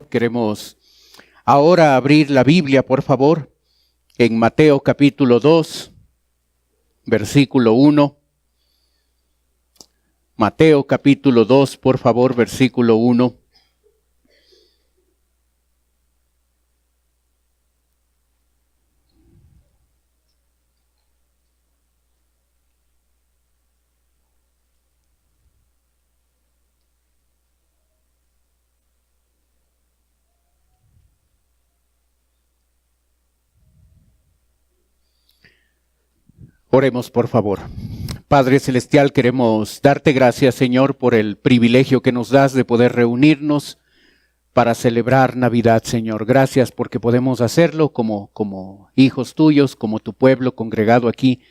Queremos ahora abrir la Biblia, por favor, en Mateo capítulo 2, versículo 1. Mateo capítulo 2, por favor, versículo 1. Oremos, por favor. Padre Celestial, queremos darte gracias, Señor, por el privilegio que nos das de poder reunirnos para celebrar Navidad, Señor. Gracias porque podemos hacerlo como hijos tuyos, como tu pueblo congregado aquí.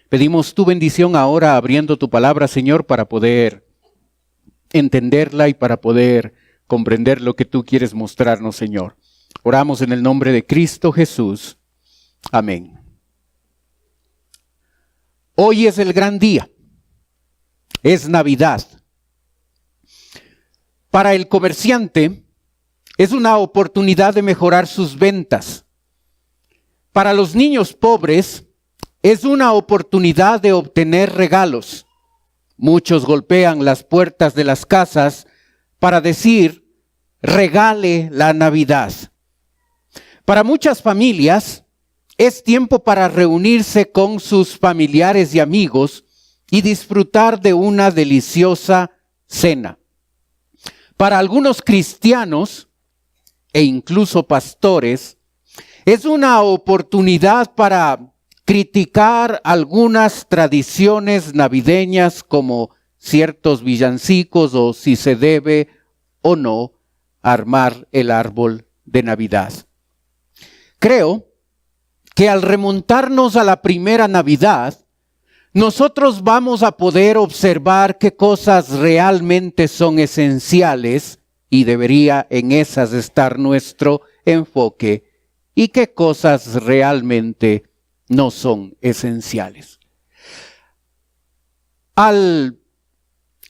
Pedimos tu bendición ahora abriendo tu palabra, Señor, para poder entenderla y para poder comprender lo que tú quieres mostrarnos, Señor. Oramos en el nombre de Cristo Jesús. Amén. Hoy es el gran día, es Navidad. Para el comerciante es una oportunidad de mejorar sus ventas. Para los niños pobres es una oportunidad de obtener regalos. Muchos golpean las puertas de las casas para decir, regale la Navidad. Para muchas familias es tiempo para reunirse con sus familiares y amigos y disfrutar de una deliciosa cena. Para algunos cristianos e incluso pastores, es una oportunidad para criticar algunas tradiciones navideñas como ciertos villancicos o si se debe o no armar el árbol de Navidad. Creo que al remontarnos a la primera Navidad, nosotros vamos a poder observar qué cosas realmente son esenciales y debería en esas estar nuestro enfoque y qué cosas realmente no son esenciales. Al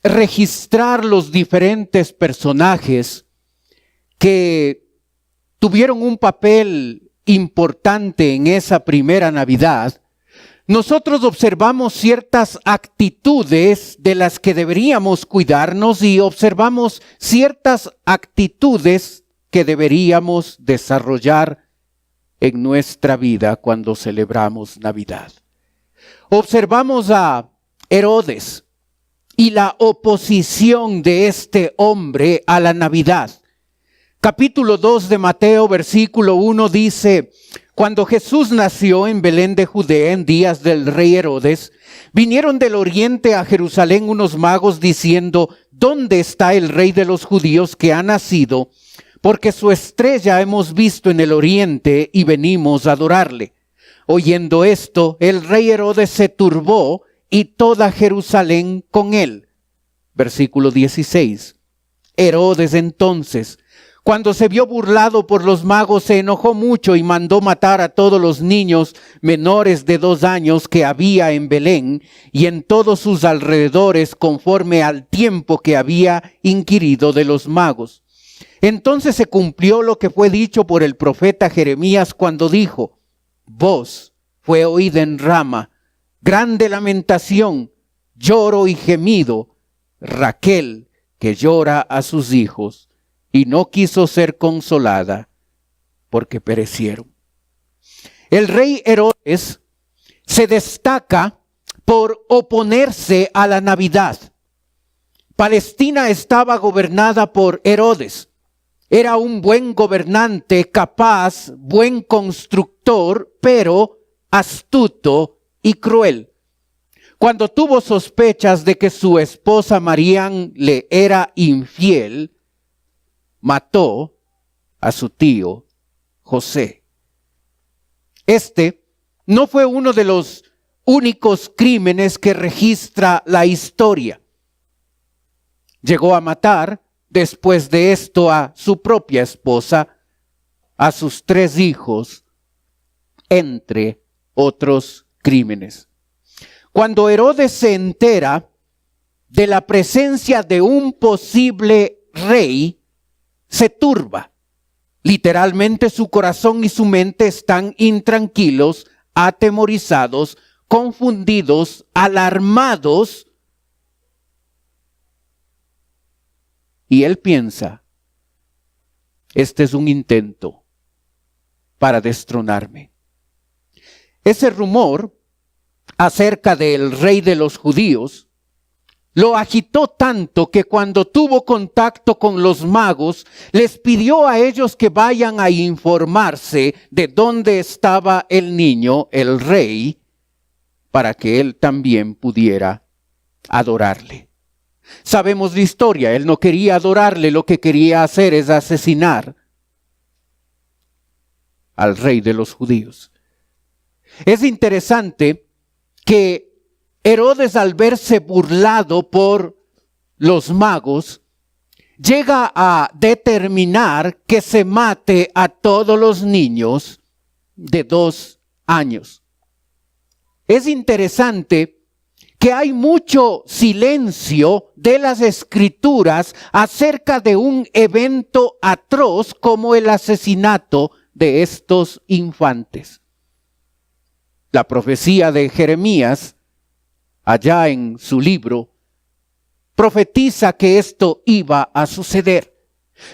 registrar los diferentes personajes que tuvieron un papel importante en esa primera Navidad, nosotros observamos ciertas actitudes de las que deberíamos cuidarnos y observamos ciertas actitudes que deberíamos desarrollar en nuestra vida cuando celebramos Navidad. Observamos a Herodes y la oposición de este hombre a la Navidad. Capítulo 2 de Mateo, versículo 1 dice, cuando Jesús nació en Belén de Judea en días del rey Herodes, vinieron del oriente a Jerusalén unos magos diciendo, ¿dónde está el rey de los judíos que ha nacido? Porque su estrella hemos visto en el oriente y venimos a adorarle. Oyendo esto, el rey Herodes se turbó y toda Jerusalén con él. Versículo 16. Herodes entonces, cuando se vio burlado por los magos, se enojó mucho y mandó matar a todos los niños menores de 2 años que había en Belén y en todos sus alrededores conforme al tiempo que había inquirido de los magos. Entonces se cumplió lo que fue dicho por el profeta Jeremías cuando dijo, voz fue oída en Rama, grande lamentación, lloro y gemido, Raquel que llora a sus hijos. Y no quiso ser consolada porque perecieron. El rey Herodes se destaca por oponerse a la Navidad. Palestina estaba gobernada por Herodes. Era un buen gobernante, capaz, buen constructor, pero astuto y cruel. Cuando tuvo sospechas de que su esposa Marían le era infiel, mató a su tío José. Este no fue uno de los únicos crímenes que registra la historia. Llegó a matar, después de esto, a su propia esposa, a sus 3 hijos, entre otros crímenes. Cuando Herodes se entera de la presencia de un posible rey, se turba Literalmente su corazón y su mente están intranquilos, atemorizados, confundidos, alarmados. Y él piensa, este es un intento para destronarme. Ese rumor acerca del rey de los judíos lo agitó tanto que cuando tuvo contacto con los magos, les pidió a ellos que vayan a informarse de dónde estaba el niño, el rey, para que él también pudiera adorarle. Sabemos la historia, él no quería adorarle, lo que quería hacer es asesinar al rey de los judíos. Es interesante que Herodes, al verse burlado por los magos, llega a determinar que se mate a todos los niños de 2 años. Es interesante que hay mucho silencio de las Escrituras acerca de un evento atroz como el asesinato de estos infantes. La profecía de Jeremías, allá en su libro, profetiza que esto iba a suceder.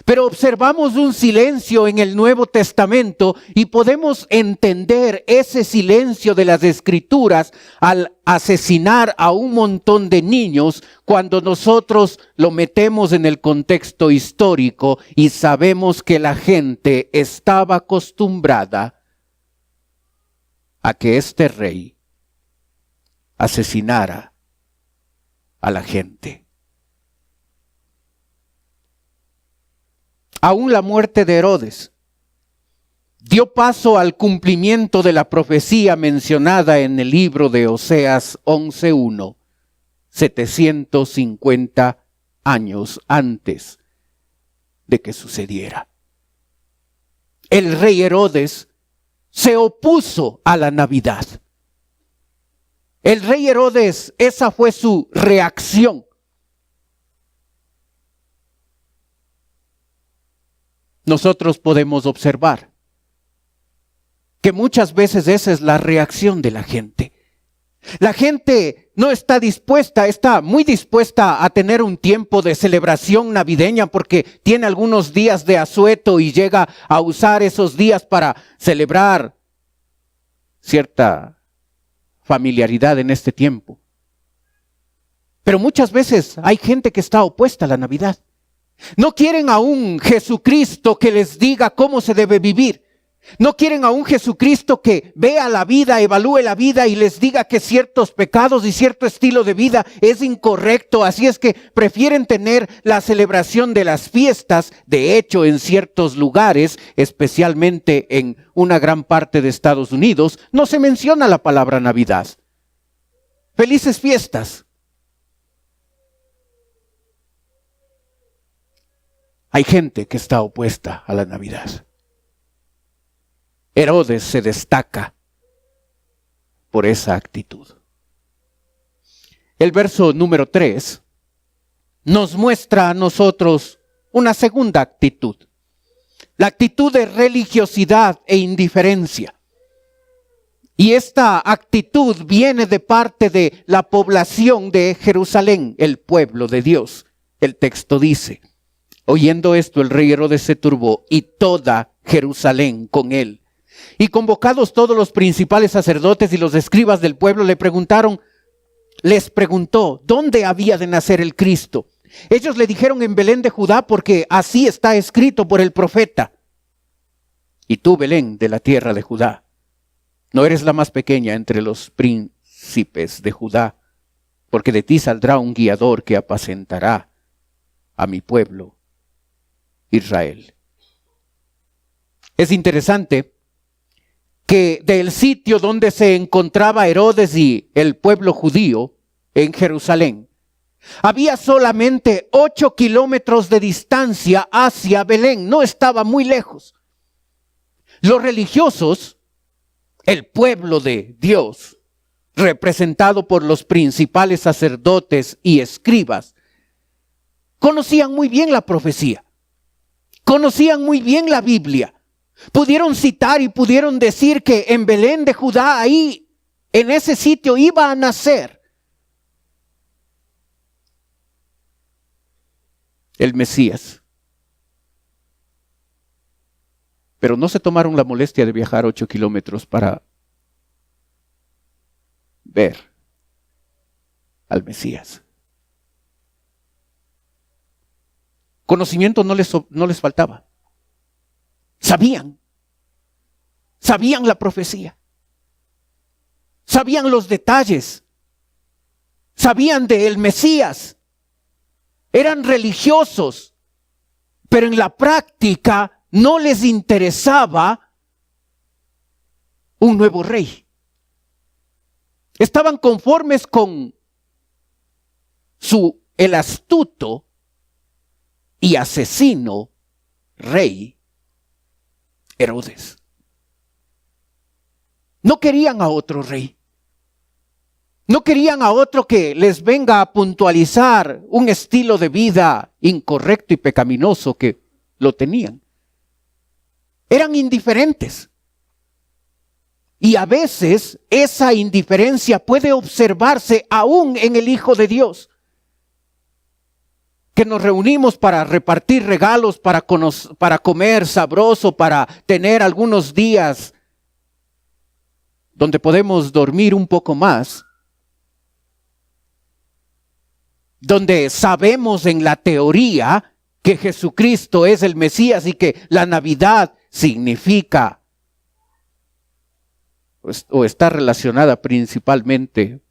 Pero observamos un silencio en el Nuevo Testamento y podemos entender ese silencio de las Escrituras al asesinar a un montón de niños cuando nosotros lo metemos en el contexto histórico y sabemos que la gente estaba acostumbrada a que este rey asesinara a la gente. Aún la muerte de Herodes dio paso al cumplimiento de la profecía mencionada en el libro de Oseas 11:1, 750 años antes de que sucediera. El rey Herodes se opuso a la Navidad. El rey Herodes, esa fue su reacción. Nosotros podemos observar que muchas veces esa es la reacción de la gente. La gente no está dispuesta, está muy dispuesta a tener un tiempo de celebración navideña porque tiene algunos días de asueto y llega a usar esos días para celebrar cierta familiaridad en este tiempo. Pero muchas veces hay gente que está opuesta a la Navidad. No quieren a un Jesucristo que les diga cómo se debe vivir. No quieren a un Jesucristo que vea la vida, evalúe la vida y les diga que ciertos pecados y cierto estilo de vida es incorrecto. Así es que prefieren tener la celebración de las fiestas. De hecho, en ciertos lugares, especialmente en una gran parte de Estados Unidos, no se menciona la palabra Navidad. Felices fiestas. Hay gente que está opuesta a la Navidad. Herodes se destaca por esa actitud. El verso número 3 nos muestra a nosotros una segunda actitud. La actitud de religiosidad e indiferencia. Y esta actitud viene de parte de la población de Jerusalén, el pueblo de Dios. El texto dice: oyendo esto, el rey Herodes se turbó y toda Jerusalén con él. Y convocados todos los principales sacerdotes y los escribas del pueblo les preguntó dónde había de nacer el Cristo. Ellos le dijeron: en Belén de Judá, porque así está escrito por el profeta. Y tú, Belén, de la tierra de Judá, no eres la más pequeña entre los príncipes de Judá, porque de ti saldrá un guiador que apacentará a mi pueblo Israel. Es interesante que del sitio donde se encontraba Herodes y el pueblo judío en Jerusalén, había solamente 8 kilómetros de distancia hacia Belén, no estaba muy lejos. Los religiosos, el pueblo de Dios, representado por los principales sacerdotes y escribas, conocían muy bien la profecía. conocían muy bien la Biblia. Pudieron citar y pudieron decir que en Belén de Judá, ahí, en ese sitio, iba a nacer el Mesías. Pero no se tomaron la molestia de viajar 8 kilómetros para ver al Mesías. Conocimiento no les faltaba. Sabían la profecía, sabían los detalles, sabían del Mesías, eran religiosos, pero en la práctica no les interesaba un nuevo rey. Estaban conformes con el astuto y asesino rey Herodes. No querían a otro rey. No querían a otro que les venga a puntualizar un estilo de vida incorrecto y pecaminoso que lo tenían. Eran indiferentes. Y a veces esa indiferencia puede observarse aún en el Hijo de Dios. Que nos reunimos para repartir regalos, para comer sabroso, para tener algunos días donde podemos dormir un poco más, donde sabemos en la teoría que Jesucristo es el Mesías y que la Navidad significa o está relacionada principalmente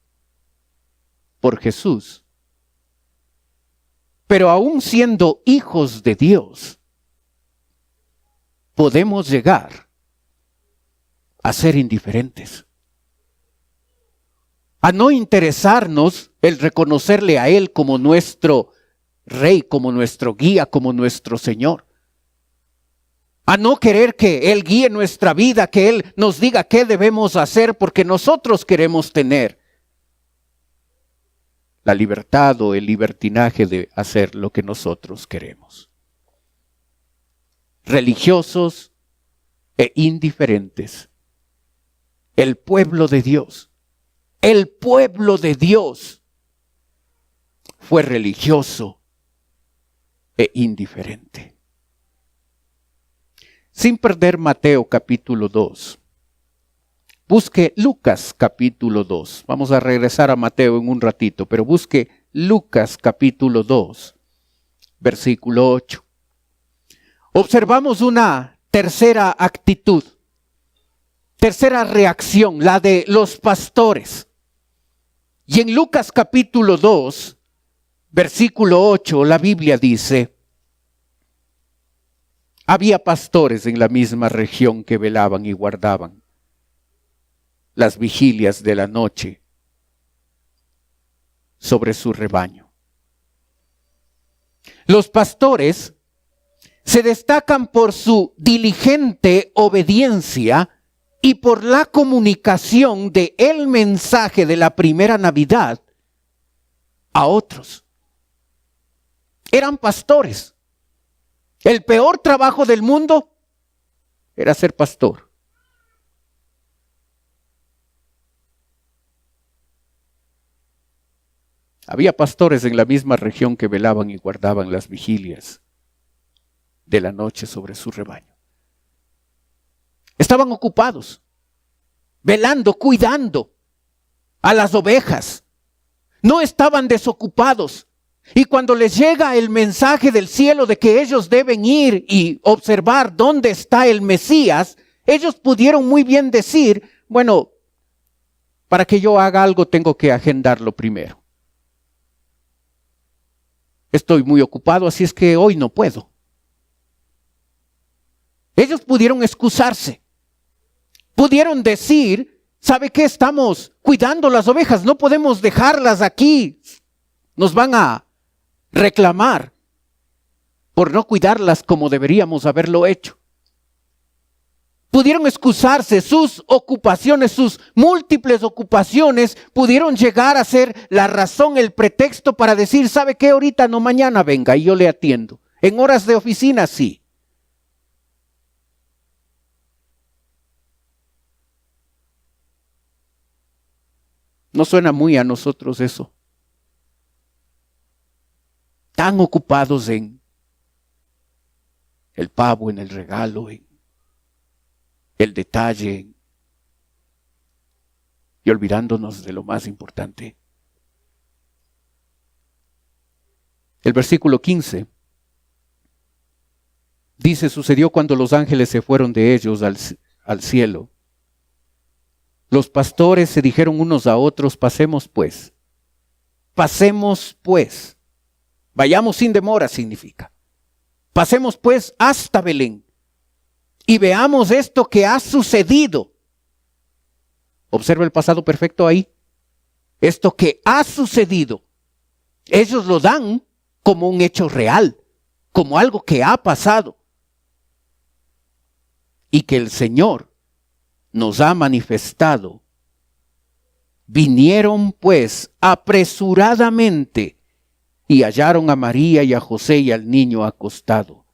por Jesús. Pero aún siendo hijos de Dios, podemos llegar a ser indiferentes, a no interesarnos el reconocerle a Él como nuestro Rey, como nuestro guía, como nuestro Señor, a no querer que Él guíe nuestra vida, que Él nos diga qué debemos hacer porque nosotros queremos tener la libertad o el libertinaje de hacer lo que nosotros queremos. Religiosos e indiferentes. El pueblo de Dios fue religioso e indiferente. Sin perder Mateo capítulo 2. Busque Lucas capítulo 2. Vamos a regresar a Mateo en un ratito, pero busque Lucas capítulo 2, versículo 8. Observamos una tercera actitud, tercera reacción, la de los pastores. Y en Lucas capítulo 2, versículo 8, la Biblia dice: había pastores en la misma región que velaban y guardaban las vigilias de la noche sobre su rebaño. Los pastores se destacan por su diligente obediencia y por la comunicación de el mensaje de la primera Navidad a otros. Eran pastores. El peor trabajo del mundo era ser pastor. Había pastores en la misma región que velaban y guardaban las vigilias de la noche sobre su rebaño. Estaban ocupados, velando, cuidando a las ovejas. No estaban desocupados. Y cuando les llega el mensaje del cielo de que ellos deben ir y observar dónde está el Mesías, ellos pudieron muy bien decir, bueno, para que yo haga algo tengo que agendarlo primero. Estoy muy ocupado, así es que hoy no puedo. Ellos pudieron excusarse. Pudieron decir, ¿sabe qué? Estamos cuidando las ovejas, no podemos dejarlas aquí. Nos van a reclamar por no cuidarlas como deberíamos haberlo hecho. Pudieron excusarse, sus ocupaciones, sus múltiples ocupaciones pudieron llegar a ser la razón, el pretexto para decir, ¿sabe qué? Ahorita no, mañana venga y yo le atiendo. En horas de oficina sí, ¿No suena muy a nosotros eso? Tan ocupados en el pavo, en el regalo, en el detalle, y olvidándonos de lo más importante. El versículo 15 dice: sucedió cuando los ángeles se fueron de ellos al cielo. Los pastores se dijeron unos a otros: pasemos pues, vayamos sin demora, significa. Pasemos pues hasta Belén y veamos esto que ha sucedido. Observa el pasado perfecto ahí. Esto que ha sucedido. Ellos lo dan como un hecho real, como algo que ha pasado. Y que el Señor nos ha manifestado. Vinieron pues apresuradamente y hallaron a María y a José y al niño acostado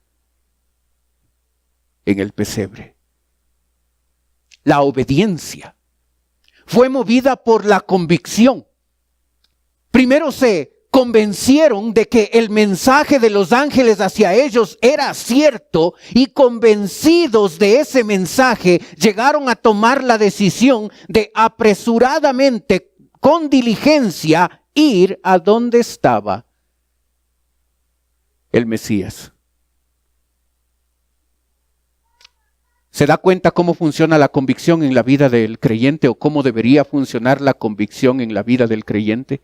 en el pesebre. La obediencia fue movida por la convicción. Primero se convencieron de que el mensaje de los ángeles hacia ellos era cierto, y convencidos de ese mensaje llegaron a tomar la decisión de apresuradamente, con diligencia, ir a donde estaba el Mesías. ¿Se da cuenta cómo funciona la convicción en la vida del creyente, o cómo debería funcionar la convicción en la vida del creyente?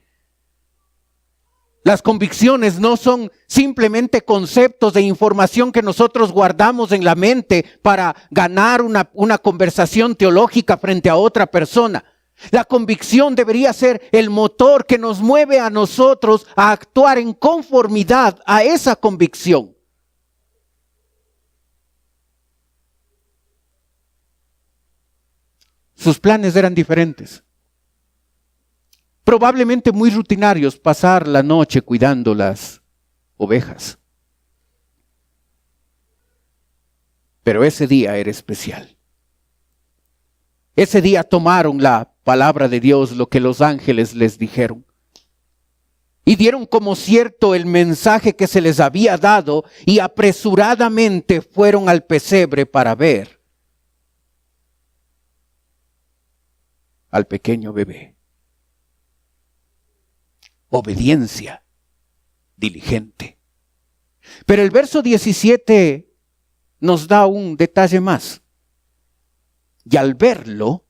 Las convicciones no son simplemente conceptos de información que nosotros guardamos en la mente para ganar una conversación teológica frente a otra persona. La convicción debería ser el motor que nos mueve a nosotros a actuar en conformidad a esa convicción. Sus planes eran diferentes. Probablemente muy rutinarios: pasar la noche cuidando las ovejas. Pero ese día era especial. Ese día tomaron la palabra de Dios, lo que los ángeles les dijeron, y dieron como cierto el mensaje que se les había dado, y apresuradamente fueron al pesebre para ver al pequeño bebé. Obediencia diligente. Pero el verso 17 nos da un detalle más. Y al verlo,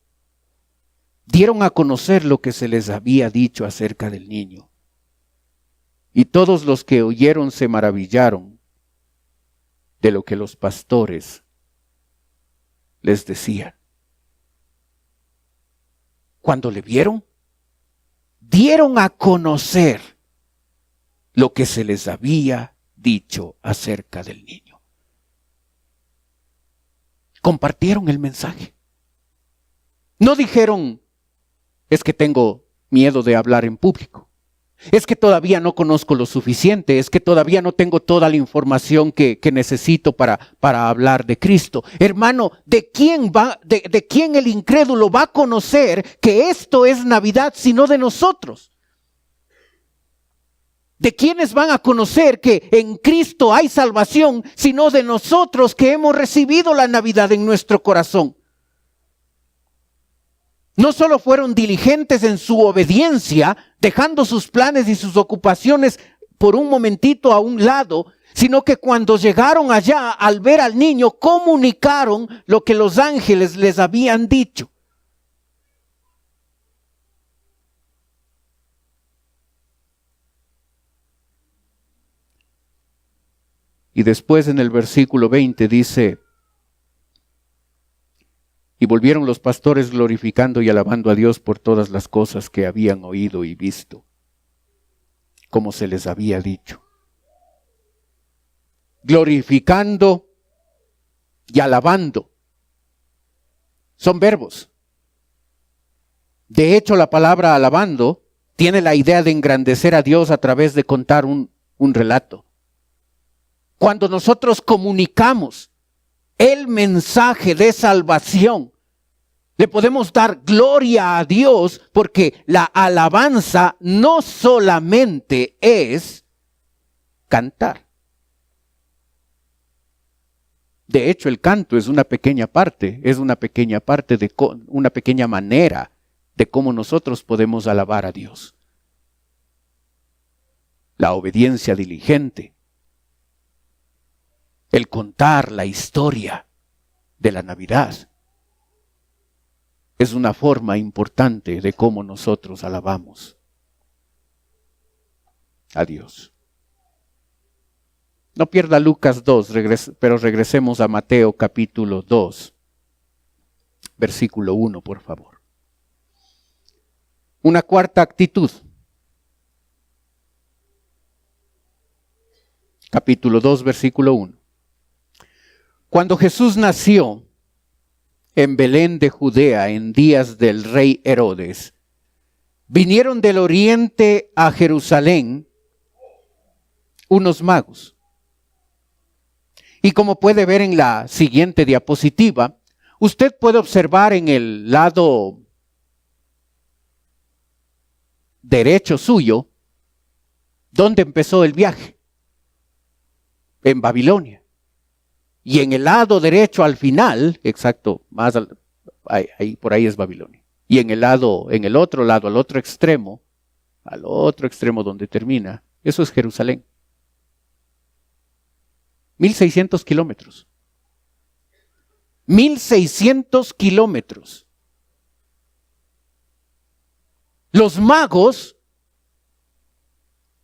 dieron a conocer lo que se les había dicho acerca del niño. Y todos los que oyeron se maravillaron de lo que los pastores les decían. Cuando le vieron, dieron a conocer lo que se les había dicho acerca del niño. Compartieron el mensaje. No dijeron: es que tengo miedo de hablar en público. Es que todavía no conozco lo suficiente. Es que todavía no tengo toda la información que necesito para hablar de Cristo. Hermano, ¿de quién el incrédulo va a conocer que esto es Navidad sino de nosotros? ¿De quiénes van a conocer que en Cristo hay salvación sino de nosotros, que hemos recibido la Navidad en nuestro corazón? No solo fueron diligentes en su obediencia, dejando sus planes y sus ocupaciones por un momentito a un lado, sino que cuando llegaron allá, al ver al niño, comunicaron lo que los ángeles les habían dicho. Y después en el versículo 20 dice: y volvieron los pastores glorificando y alabando a Dios por todas las cosas que habían oído y visto, como se les había dicho. Glorificando y alabando son verbos. De hecho, la palabra alabando tiene la idea de engrandecer a Dios a través de contar un relato. Cuando nosotros comunicamos el mensaje de salvación, Le podemos dar gloria a Dios porque la alabanza no solamente es cantar. De hecho, el canto es una pequeña parte de una pequeña manera de cómo nosotros podemos alabar a Dios. La obediencia diligente, el contar la historia de la Navidad, es una forma importante de cómo nosotros alabamos a Dios. No pierda Lucas 2, pero regresemos a Mateo capítulo 2, versículo 1, por favor. Una cuarta actitud. Capítulo 2, versículo 1. Cuando Jesús nació en Belén de Judea en días del rey Herodes, vinieron del oriente a Jerusalén unos magos. Y como puede ver en la siguiente diapositiva, usted puede observar en el lado derecho suyo dónde empezó el viaje. En Babilonia. Y en el lado derecho al final, exacto, por ahí es Babilonia. Y en el otro lado, al otro extremo donde termina, eso es Jerusalén. 1,600 kilómetros. 1,600 kilómetros. Los magos,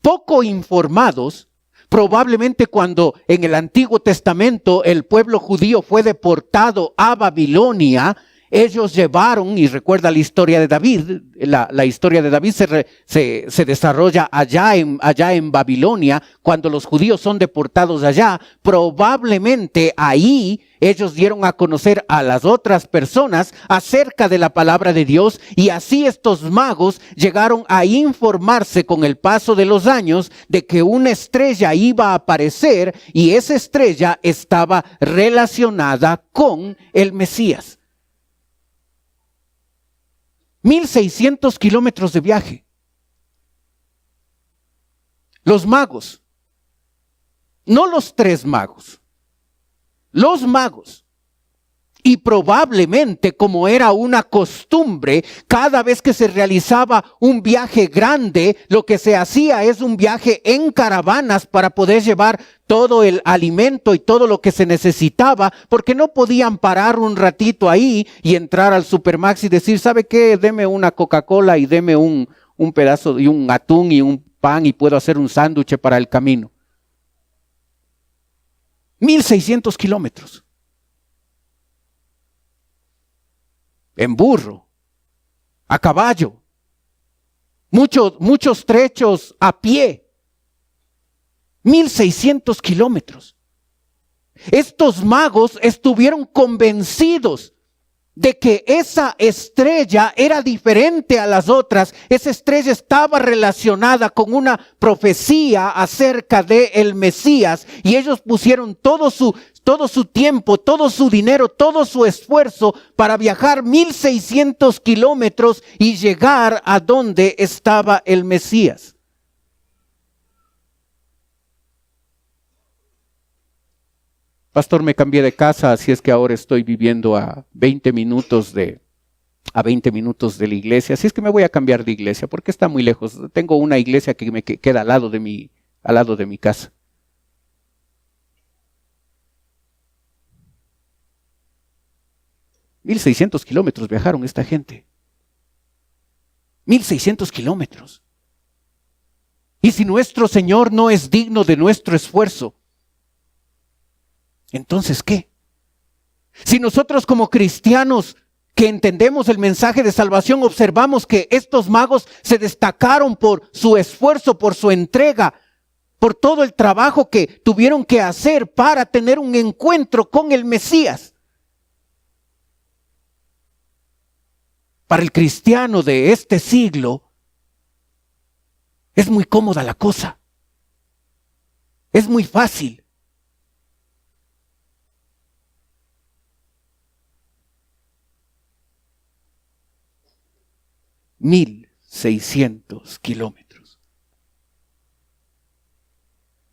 poco informados, probablemente cuando en el Antiguo Testamento el pueblo judío fue deportado a Babilonia, ellos llevaron, y recuerda la historia de David, la historia de David se desarrolla allá en Babilonia, cuando los judíos son deportados allá, probablemente ahí ellos dieron a conocer a las otras personas acerca de la palabra de Dios, y así estos magos llegaron a informarse con el paso de los años de que una estrella iba a aparecer, y esa estrella estaba relacionada con el Mesías. 1,600 kilómetros de viaje. Los magos, no los 3 magos, los magos. Y probablemente, como era una costumbre, cada vez que se realizaba un viaje grande, lo que se hacía es un viaje en caravanas para poder llevar todo el alimento y todo lo que se necesitaba, porque no podían parar un ratito ahí y entrar al Supermax y decir, ¿sabe qué? Deme una Coca-Cola y deme un pedazo y un atún y un pan y puedo hacer un sándwich para el camino. 1,600 kilómetros. En burro, a caballo, muchos trechos a pie. 1,600 kilómetros. Estos magos estuvieron convencidos de que esa estrella era diferente a las otras. Esa estrella estaba relacionada con una profecía acerca del Mesías, y ellos pusieron todo su tiempo, todo su dinero, todo su esfuerzo para viajar 1,600 kilómetros y llegar a donde estaba el Mesías. Pastor, me cambié de casa, así es que ahora estoy viviendo a 20 minutos de la iglesia. Así es que me voy a cambiar de iglesia porque está muy lejos. Tengo una iglesia que me queda al lado de mi casa. $1,600 kilómetros viajaron esta gente. 1,600 kilómetros. Y si nuestro Señor no es digno de nuestro esfuerzo, entonces, ¿qué? Si nosotros como cristianos que entendemos el mensaje de salvación observamos que estos magos se destacaron por su esfuerzo, por su entrega, por todo el trabajo que tuvieron que hacer para tener un encuentro con el Mesías. Para el cristiano de este siglo es muy cómoda la cosa. Es muy fácil. 1,600 kilómetros.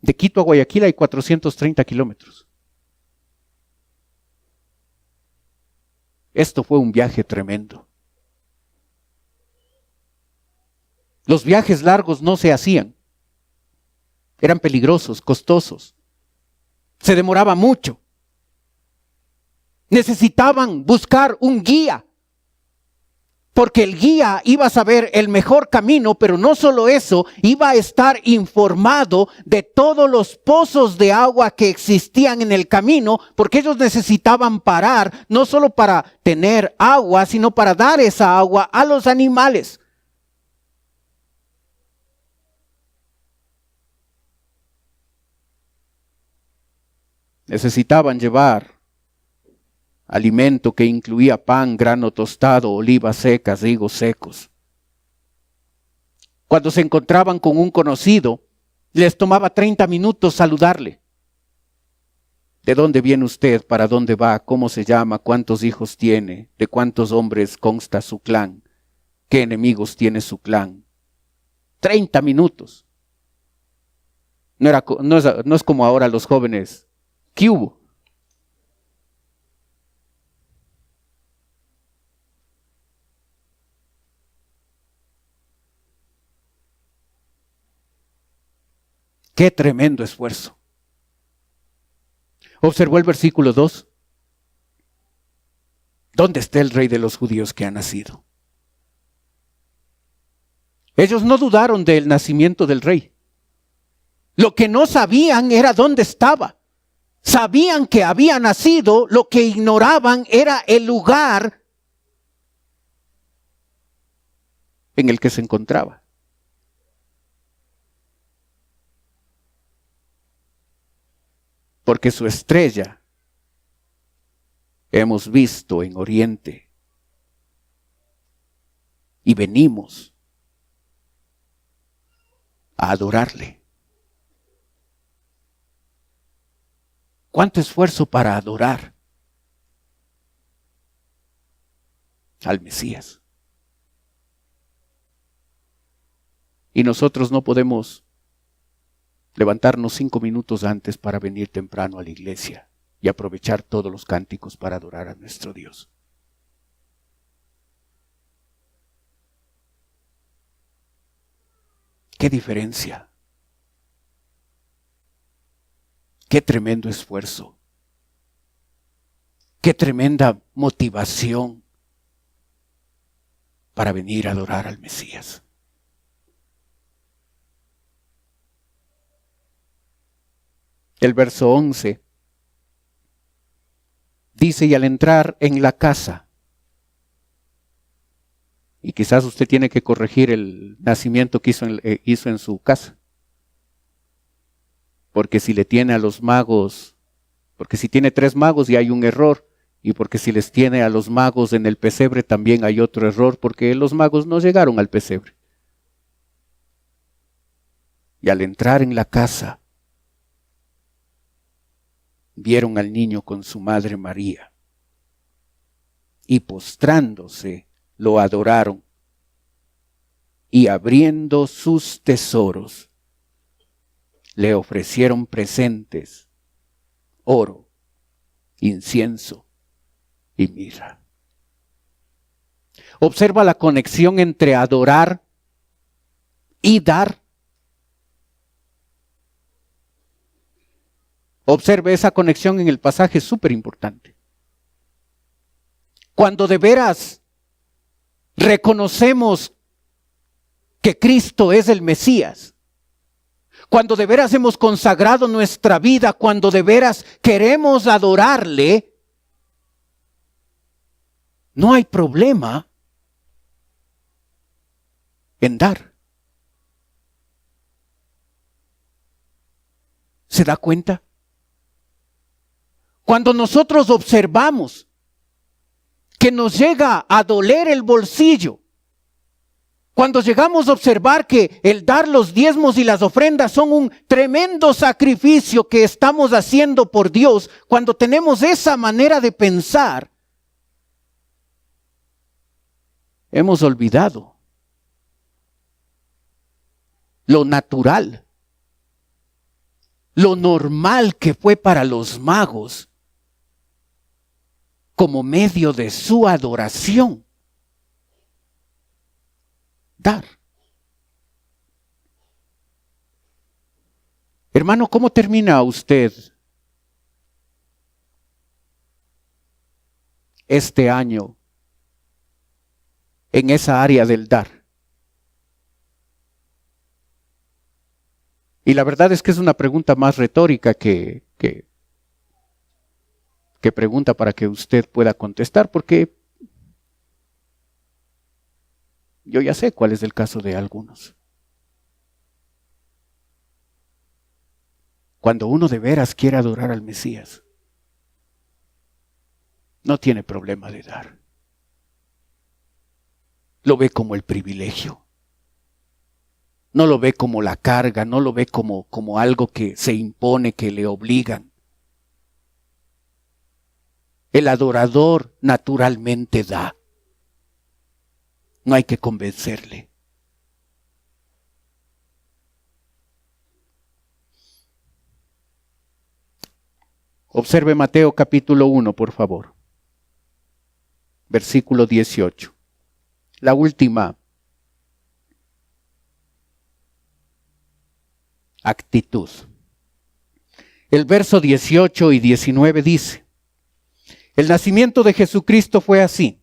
De Quito a Guayaquil hay 430 kilómetros. Esto fue un viaje tremendo. Los viajes largos no se hacían. Eran peligrosos, costosos. Se demoraba mucho. Necesitaban buscar un guía. Porque el guía iba a saber el mejor camino, pero no solo eso, iba a estar informado de todos los pozos de agua que existían en el camino, porque ellos necesitaban parar, no solo para tener agua, sino para dar esa agua a los animales. Necesitaban llevar alimento que incluía pan, grano tostado, olivas secas, higos secos. Cuando se encontraban con un conocido, les tomaba 30 minutos saludarle. ¿De dónde viene usted? ¿Para dónde va? ¿Cómo se llama? ¿Cuántos hijos tiene? ¿De cuántos hombres consta su clan? ¿Qué enemigos tiene su clan? 30 minutos. No es como ahora los jóvenes. ¿Qué hubo? ¡Qué tremendo esfuerzo! Observó el versículo 2. ¿Dónde está el rey de los judíos que ha nacido? Ellos no dudaron del nacimiento del rey. Lo que no sabían era dónde estaba. Sabían que había nacido, lo que ignoraban era el lugar en el que se encontraba. Porque su estrella hemos visto en Oriente y venimos a adorarle. ¿Cuánto esfuerzo para adorar al Mesías? Y nosotros no podemos levantarnos 5 minutos antes para venir temprano a la iglesia y aprovechar todos los cánticos para adorar a nuestro Dios. ¡Qué diferencia! ¡Qué tremendo esfuerzo! ¡Qué tremenda motivación para venir a adorar al Mesías! El verso 11 dice, y al entrar en la casa, y quizás usted tiene que corregir el nacimiento que hizo en su casa, porque si le tiene a los magos, porque si tiene 3 magos y hay un error, y porque si les tiene a los magos en el pesebre también hay otro error, porque los magos no llegaron al pesebre. Y al entrar en la casa, vieron al niño con su madre María, y postrándose lo adoraron, y abriendo sus tesoros, le ofrecieron presentes, oro, incienso y mirra. Observa la conexión entre adorar y dar. Observe esa conexión en el pasaje, es súper importante. Cuando de veras reconocemos que Cristo es el Mesías, cuando de veras hemos consagrado nuestra vida, cuando de veras queremos adorarle, no hay problema en dar. ¿Se da cuenta? Cuando nosotros observamos que nos llega a doler el bolsillo, cuando llegamos a observar que el dar los diezmos y las ofrendas son un tremendo sacrificio que estamos haciendo por Dios, cuando tenemos esa manera de pensar, hemos olvidado lo natural, lo normal que fue para los magos como medio de su adoración. Dar. Hermano, ¿cómo termina usted este año en esa área del dar? Y la verdad es que es una pregunta más retórica que pregunta para que usted pueda contestar, porque yo ya sé cuál es el caso de algunos. Cuando uno de veras quiere adorar al Mesías, no tiene problema de dar. Lo ve como el privilegio. No lo ve como la carga, no lo ve como algo que se impone, que le obligan. El adorador naturalmente da. No hay que convencerle. Observe Mateo capítulo 1, por favor. Versículo 18. La última actitud. El verso 18 y 19 dice: el nacimiento de Jesucristo fue así.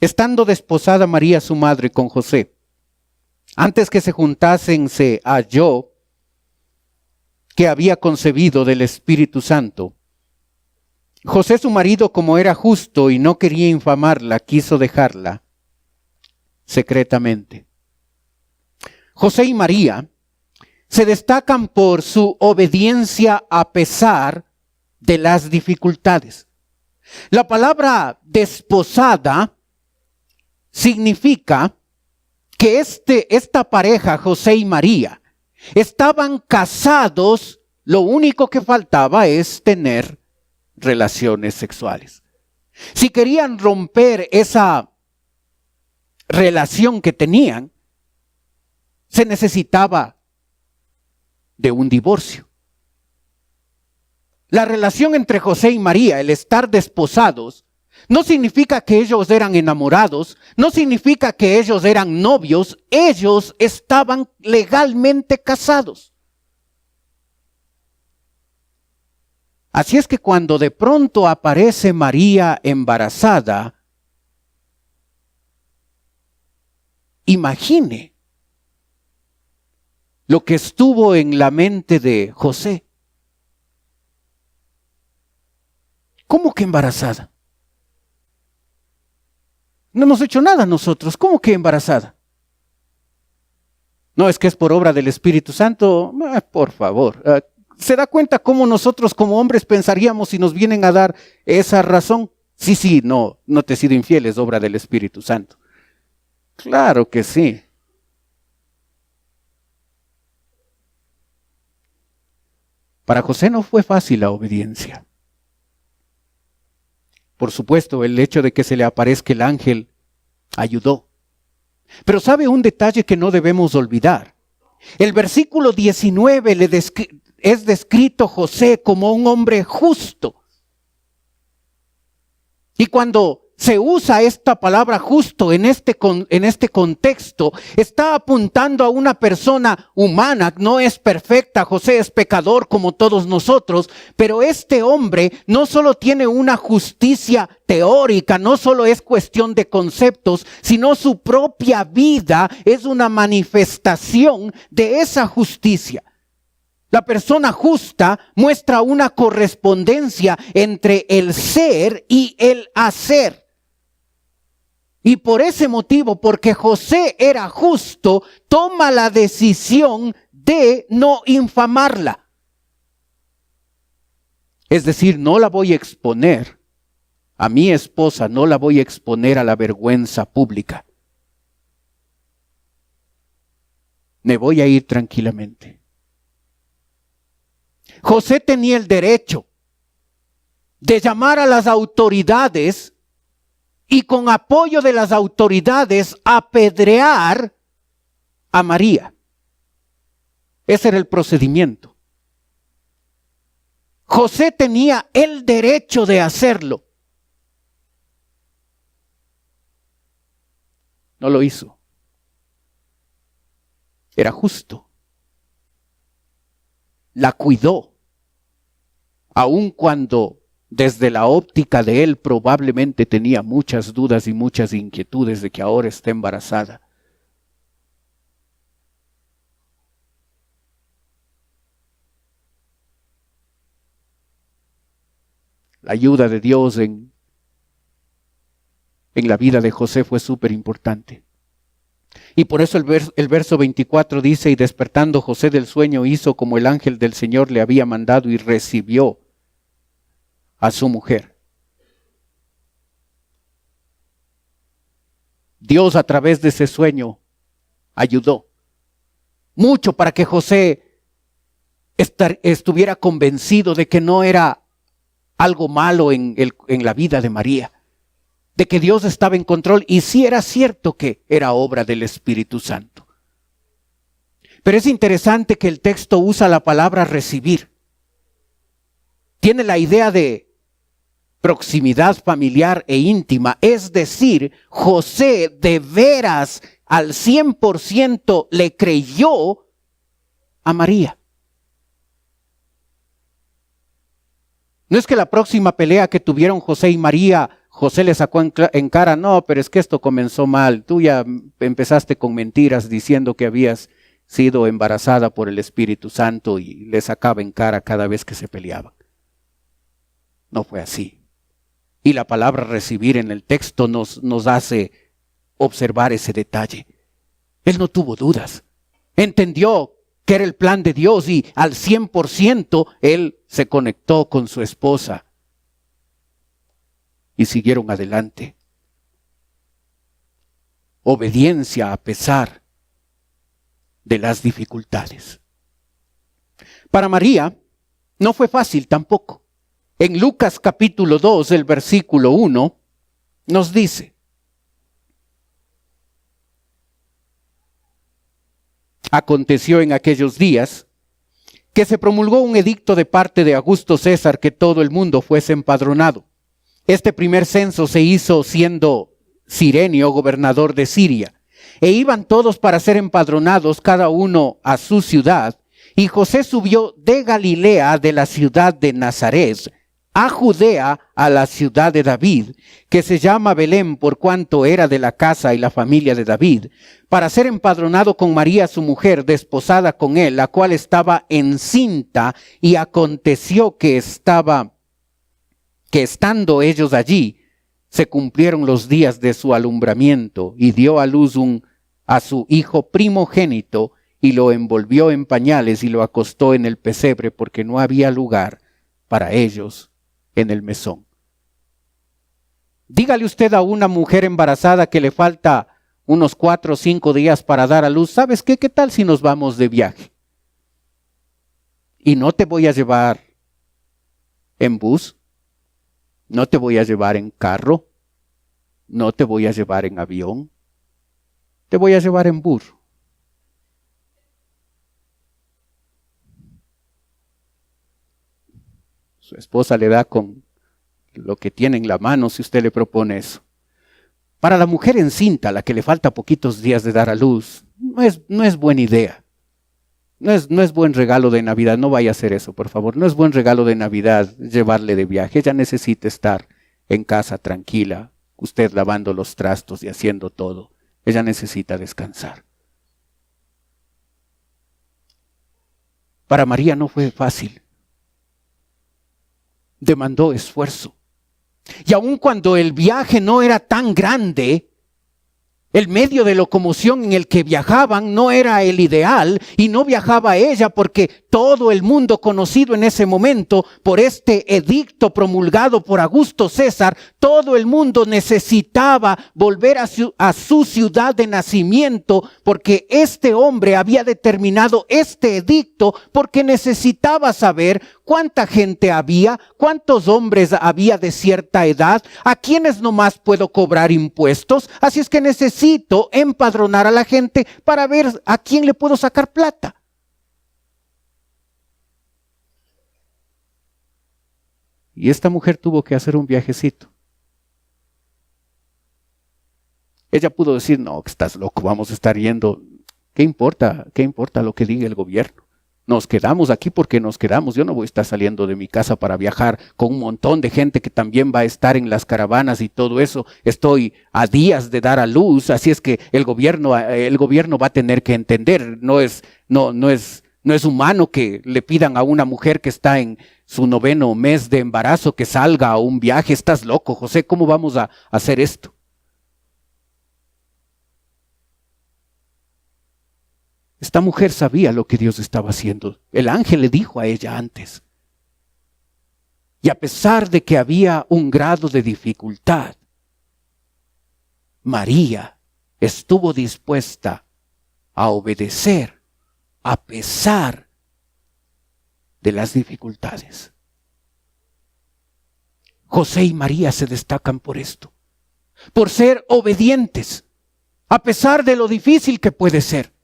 Estando desposada María su madre con José, antes que se juntasen se halló que había concebido del Espíritu Santo. José su marido, como era justo y no quería infamarla, quiso dejarla secretamente. José y María se destacan por su obediencia a pesar de las dificultades. La palabra desposada significa que esta pareja, José y María, estaban casados, lo único que faltaba es tener relaciones sexuales. Si querían romper esa relación que tenían, se necesitaba de un divorcio. La relación entre José y María, el estar desposados, no significa que ellos eran enamorados, no significa que ellos eran novios, ellos estaban legalmente casados. Así es que cuando de pronto aparece María embarazada, imagine lo que estuvo en la mente de José. ¿Cómo que embarazada? No hemos hecho nada nosotros. ¿Cómo que embarazada? No, es que es por obra del Espíritu Santo. Por favor. ¿Se da cuenta cómo nosotros como hombres pensaríamos si nos vienen a dar esa razón? Sí, no te he sido infiel, es obra del Espíritu Santo. Claro que sí. Para José no fue fácil la obediencia. Por supuesto, el hecho de que se le aparezca el ángel ayudó. Pero ¿sabe un detalle que no debemos olvidar? El versículo 19 es descrito José como un hombre justo. Y cuando se usa esta palabra justo en este contexto, está apuntando a una persona humana, no es perfecta, José es pecador como todos nosotros, pero este hombre no solo tiene una justicia teórica, no solo es cuestión de conceptos, sino su propia vida es una manifestación de esa justicia. La persona justa muestra una correspondencia entre el ser y el hacer. Y por ese motivo, porque José era justo, toma la decisión de no infamarla. Es decir, no la voy a exponer, a mi esposa no la voy a exponer a la vergüenza pública. Me voy a ir tranquilamente. José tenía el derecho de llamar a las autoridades y con apoyo de las autoridades apedrear a María. Ese era el procedimiento. José tenía el derecho de hacerlo. No lo hizo. Era justo. La cuidó. Aun cuando desde la óptica de él probablemente tenía muchas dudas y muchas inquietudes de que ahora está embarazada. La ayuda de Dios en la vida de José fue súper importante. Y por eso el verso 24 dice, y despertando José del sueño hizo como el ángel del Señor le había mandado y recibió a su mujer. Dios a través de ese sueño ayudó mucho para que José estuviera convencido de que no era algo malo en la vida de María, de que Dios estaba en control y sí era cierto que era obra del Espíritu Santo. Pero es interesante que el texto usa la palabra recibir. Tiene la idea de proximidad familiar e íntima, es decir, José de veras al 100% le creyó a María. No es que la próxima pelea que tuvieron José y María, José le sacó en cara, no, pero es que esto comenzó mal. Tú ya empezaste con mentiras diciendo que habías sido embarazada por el Espíritu Santo y le sacaba en cara cada vez que se peleaban. No fue así. Y la palabra recibir en el texto nos hace observar ese detalle. Él no tuvo dudas. Entendió que era el plan de Dios y al 100% él se conectó con su esposa y siguieron adelante. Obediencia a pesar de las dificultades. Para María no fue fácil tampoco. En Lucas capítulo 2, el versículo 1, nos dice: aconteció en aquellos días que se promulgó un edicto de parte de Augusto César que todo el mundo fuese empadronado. Este primer censo se hizo siendo Cirenio gobernador de Siria, e iban todos para ser empadronados, cada uno a su ciudad. Y José subió de Galilea, de la ciudad de Nazaret, a Judea, a la ciudad de David, que se llama Belén, por cuanto era de la casa y la familia de David, para ser empadronado con María su mujer, desposada con él, la cual estaba encinta. Y aconteció que estando ellos allí, se cumplieron los días de su alumbramiento, y dio a luz a su hijo primogénito, y lo envolvió en pañales y lo acostó en el pesebre, porque no había lugar para ellos en el mesón. Dígale usted a una mujer embarazada que le falta unos 4 o 5 días para dar a luz, ¿sabes qué? ¿Qué tal si nos vamos de viaje? Y no te voy a llevar en bus, no te voy a llevar en carro, no te voy a llevar en avión, te voy a llevar en burro. Su esposa le da con lo que tiene en la mano si usted le propone eso. Para la mujer encinta, la que le falta poquitos días de dar a luz, no es buena idea. No es buen regalo de Navidad. No vaya a hacer eso, por favor. No es buen regalo de Navidad llevarle de viaje. Ella necesita estar en casa tranquila, usted lavando los trastos y haciendo todo. Ella necesita descansar. Para María no fue fácil. Demandó esfuerzo. Y aun cuando el viaje no era tan grande, el medio de locomoción en el que viajaban no era el ideal, y no viajaba ella porque todo el mundo conocido en ese momento por este edicto promulgado por Augusto César, todo el mundo necesitaba volver a su ciudad de nacimiento, porque este hombre había determinado este edicto porque necesitaba saber cuánta gente había, cuántos hombres había de cierta edad, a quienes nomás puedo cobrar impuestos. Así es que necesito empadronar a la gente para ver a quién le puedo sacar plata. Y esta mujer tuvo que hacer un viajecito. Ella pudo decir, no, que estás loco, vamos a estar yendo. ¿Qué importa? ¿Qué importa lo que diga el gobierno? Nos quedamos aquí porque nos quedamos. Yo no voy a estar saliendo de mi casa para viajar con un montón de gente que también va a estar en las caravanas y todo eso. Estoy a días de dar a luz, así es que el gobierno va a tener que entender. No es humano que le pidan a una mujer que está en su 9º mes de embarazo que salga a un viaje. Estás loco, José, ¿cómo vamos a hacer esto? Esta mujer sabía lo que Dios estaba haciendo. El ángel le dijo a ella antes. Y a pesar de que había un grado de dificultad, María estuvo dispuesta a obedecer a pesar de las dificultades. José y María se destacan por esto, por ser obedientes, a pesar de lo difícil que puede ser.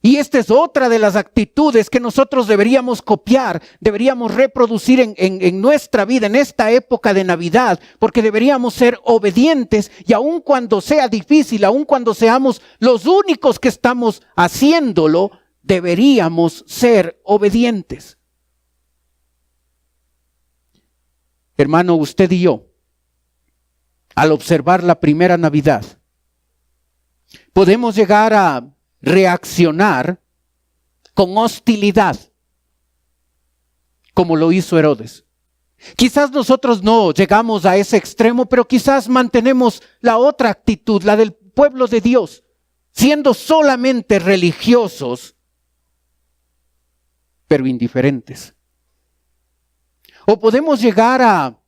Y esta es otra de las actitudes que nosotros deberíamos copiar, deberíamos reproducir en nuestra vida, en esta época de Navidad, porque deberíamos ser obedientes y aun cuando sea difícil, aun cuando seamos los únicos que estamos haciéndolo, deberíamos ser obedientes. Hermano, usted y yo, al observar la primera Navidad, podemos llegar a reaccionar con hostilidad, como lo hizo Herodes. Quizás nosotros no llegamos a ese extremo, pero quizás mantenemos la otra actitud, la del pueblo de Dios, siendo solamente religiosos, pero indiferentes. O podemos llegar a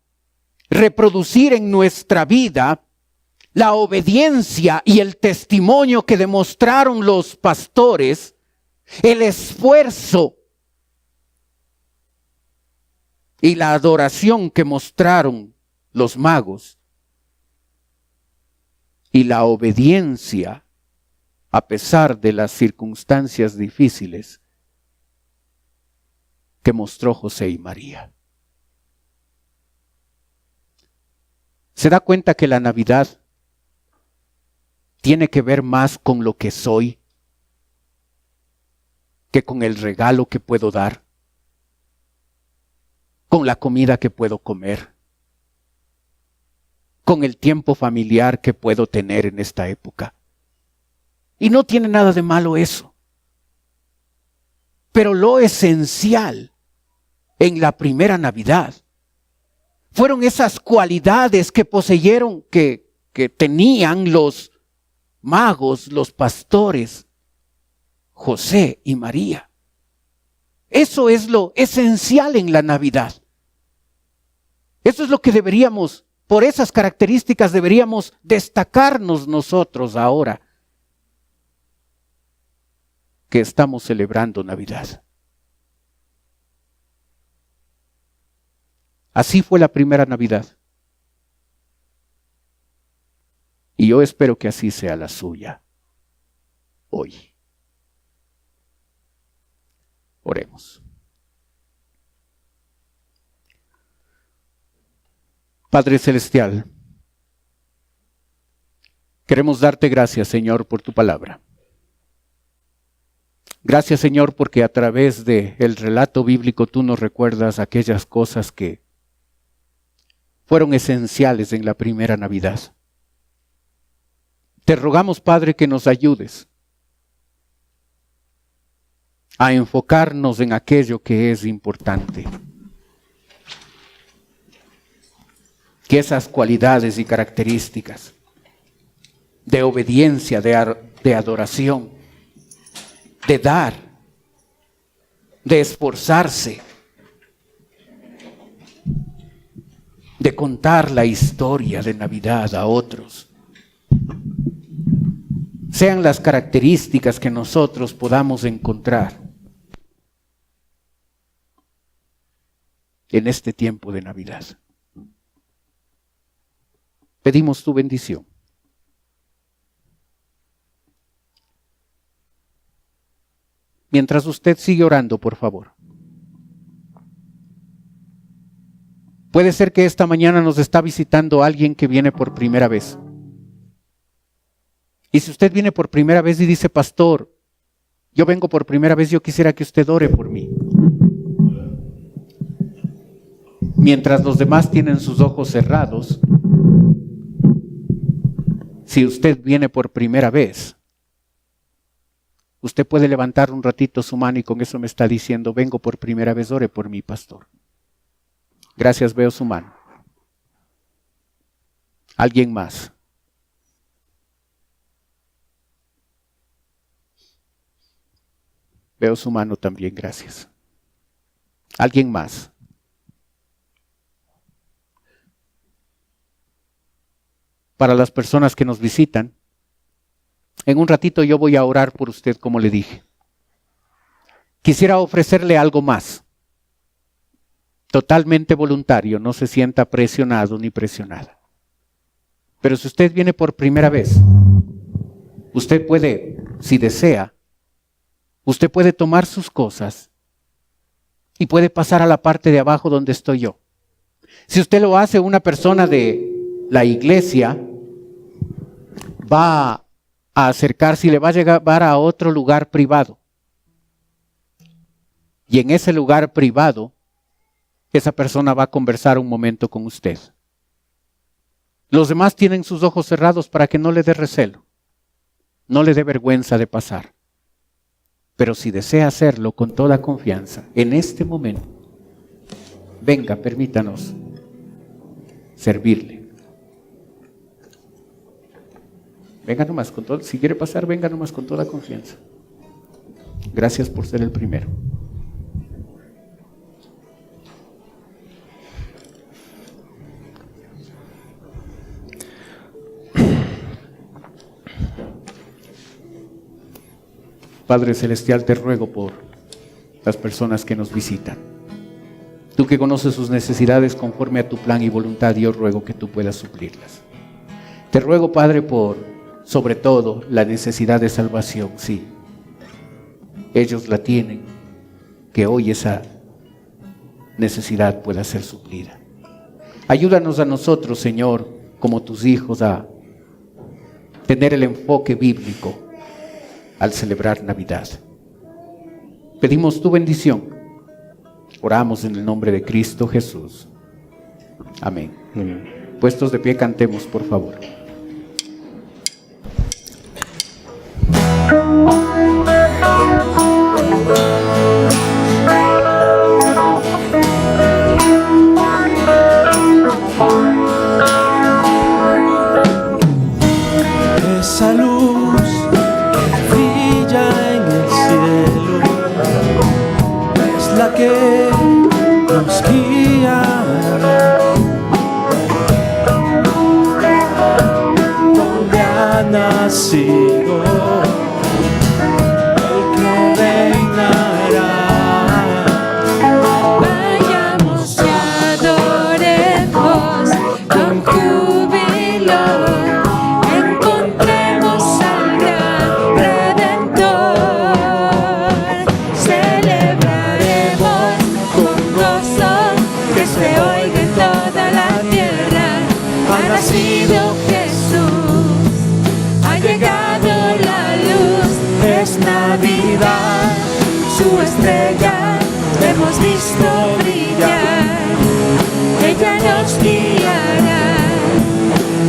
reproducir en nuestra vida la obediencia y el testimonio que demostraron los pastores, el esfuerzo y la adoración que mostraron los magos, y la obediencia a pesar de las circunstancias difíciles que mostró José y María. ¿Se da cuenta que la Navidad tiene que ver más con lo que soy que con el regalo que puedo dar, con la comida que puedo comer, con el tiempo familiar que puedo tener en esta época? Y no tiene nada de malo eso. Pero lo esencial en la primera Navidad fueron esas cualidades que poseyeron, que tenían los magos, los pastores, José y María. Eso es lo esencial en la Navidad. Eso es lo que deberíamos, por esas características deberíamos destacarnos nosotros ahora que estamos celebrando Navidad. Así fue la primera Navidad. Y yo espero que así sea la suya hoy. Oremos. Padre Celestial, queremos darte gracias, Señor, por tu palabra. Gracias, Señor, porque a través del relato bíblico tú nos recuerdas aquellas cosas que fueron esenciales en la primera Navidad. Te rogamos, Padre, que nos ayudes a enfocarnos en aquello que es importante. Que esas cualidades y características de obediencia, de adoración, de dar, de esforzarse, de contar la historia de Navidad a otros, sean las características que nosotros podamos encontrar en este tiempo de Navidad. Pedimos tu bendición. Mientras usted sigue orando, por favor, Puede ser que esta mañana nos está visitando alguien que viene por primera vez. Y si usted viene por primera vez y dice, pastor, yo vengo por primera vez, yo quisiera que usted ore por mí. Mientras los demás tienen sus ojos cerrados, si usted viene por primera vez, usted puede levantar un ratito su mano y con eso me está diciendo, vengo por primera vez, ore por mí, pastor. Gracias, veo su mano. ¿Alguien más? Veo su mano también, gracias. ¿Alguien más? Para las personas que nos visitan, en un ratito yo voy a orar por usted, como le dije. Quisiera ofrecerle algo más. Totalmente voluntario, no se sienta presionado ni presionada. Pero si usted viene por primera vez, usted puede, si desea, usted puede tomar sus cosas y puede pasar a la parte de abajo donde estoy yo. Si usted lo hace, una persona de la iglesia va a acercarse y le va a llevar a otro lugar privado. Y en ese lugar privado, esa persona va a conversar un momento con usted. Los demás tienen sus ojos cerrados para que no le dé recelo, no le dé vergüenza de pasar. Pero si desea hacerlo con toda confianza, en este momento, venga, permítanos servirle. Venga nomás con todo, si quiere pasar, venga nomás con toda confianza. Gracias por ser el primero. Padre Celestial, te ruego por las personas que nos visitan. Tú que conoces sus necesidades conforme a tu plan y voluntad, yo ruego que tú puedas suplirlas. Te ruego, Padre, por sobre todo la necesidad de salvación, sí. Ellos la tienen, que hoy esa necesidad pueda ser suplida. Ayúdanos a nosotros, Señor, como tus hijos, a tener el enfoque bíblico al celebrar Navidad. Pedimos tu bendición. Oramos en el nombre de Cristo Jesús. Amén. Amén. Puestos de pie, cantemos, por favor. Esa luz que brilla en el cielo es la que nos guiará donde ha nacido el que reinará. Vayamos y adoremos con júbilo. Navidad, su estrella hemos visto brillar, ella nos guiará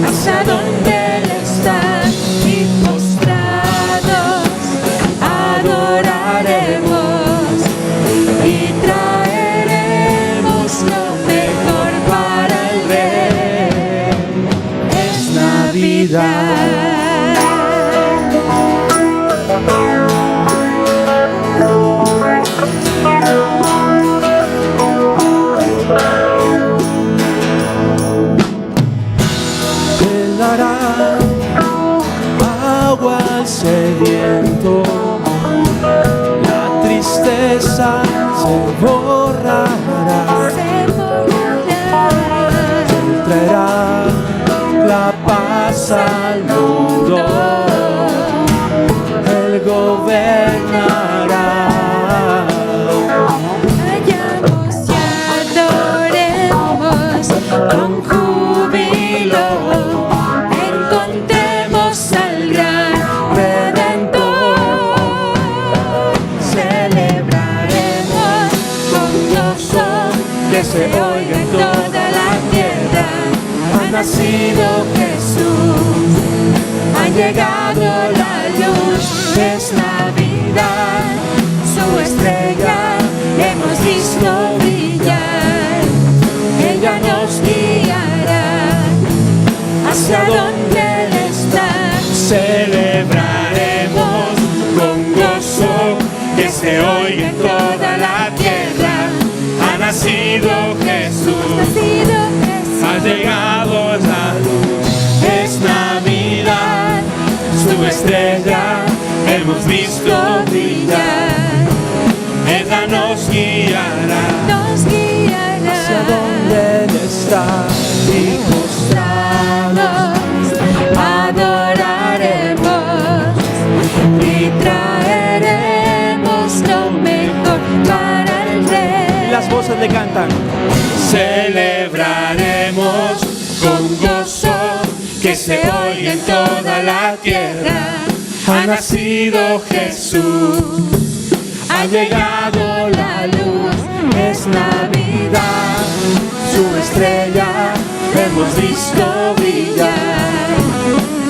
hasta donde Él está y postrados adoraremos y traeremos lo mejor para el Rey. Es Navidad. Él dará agua al sediento, la tristeza se borrará, Él traerá la paz al mundo, Él gobernará. Vayamos y adoremos con júbilo encontremos al gran Redentor. Celebraremos con gozo que se oiga en toda la tierra. Ha nacido Jesús, ha llegado la luz, es Navidad, su estrella hemos visto brillar. Ella nos guiará hacia donde Él está. Celebraremos con gozo que se oiga en toda la tierra. Ha nacido Jesús, ha llegado la luz, es Navidad, su estrella hemos visto brillar. Ella nos guiará hacia donde Él está. y postrados adoraremos y traeremos lo mejor para el Rey. Las voces le cantan. Celebraremos con gozo que se oiga en toda la tierra. Ha nacido Jesús, ha llegado la luz, es Navidad, su estrella hemos visto brillar.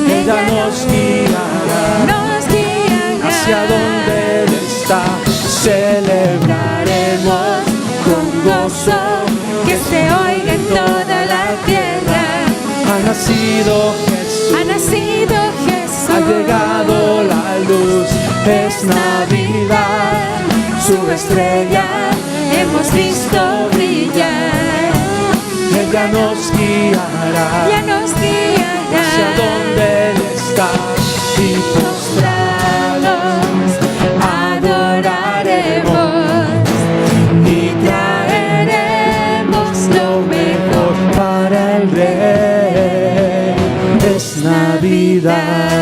Ella nos guiará hacia donde Él está. Celebraremos con gozo que se oiga en toda la tierra. ha nacido Jesús, ha llegado la luz, es Navidad, su estrella hemos visto brillar. ella nos guiará hacia donde Él está. Y Postrados adoraremos y traeremos lo mejor para el Rey es Navidad.